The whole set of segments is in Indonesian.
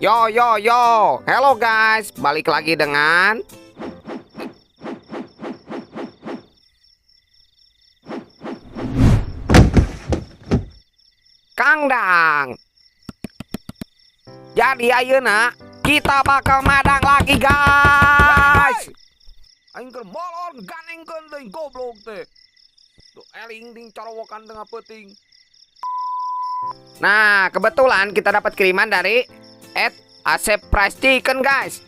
Yo yo yo, hello guys, balik lagi dengan Kang Dang. Jadi ayeuna kita bakal madang lagi guys. Aing keur molor ganengkeun teh goblok teh. Tuh eling ding corowokan tengah peuting. Nah, kebetulan kita dapat kiriman dari Asep Price Chicken guys.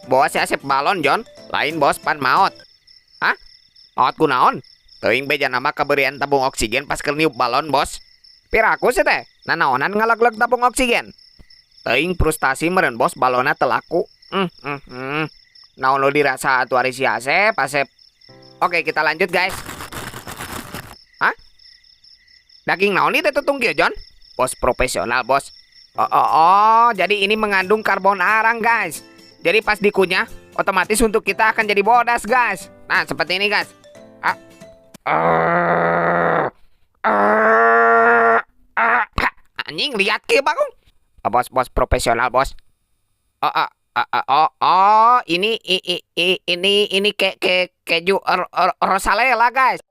Bawa si Asep balon John, lain bos pan maot. Hah? Maot kunaon? Teuing beja nama kaberian tabung oksigen pas keur niup balon bos. Piraku sih teh, nanaonan ngalag-lag tabung oksigen. Teuing frustasi meureun bos balona teu laku. Naon lu dirasa atuh ari si Asep, Asep. Oke, kita lanjut guys. Hah? Daging naon ieu teh tutung kieu John? Bos profesional bos. Oh, jadi ini mengandung karbon arang guys. Jadi pas dikunyah, otomatis untuk kita akan jadi bodas guys. Nah, seperti ini guys. Anjing, lihat ke Bagong. Bos profesional bos. Ini keju rosalela guys.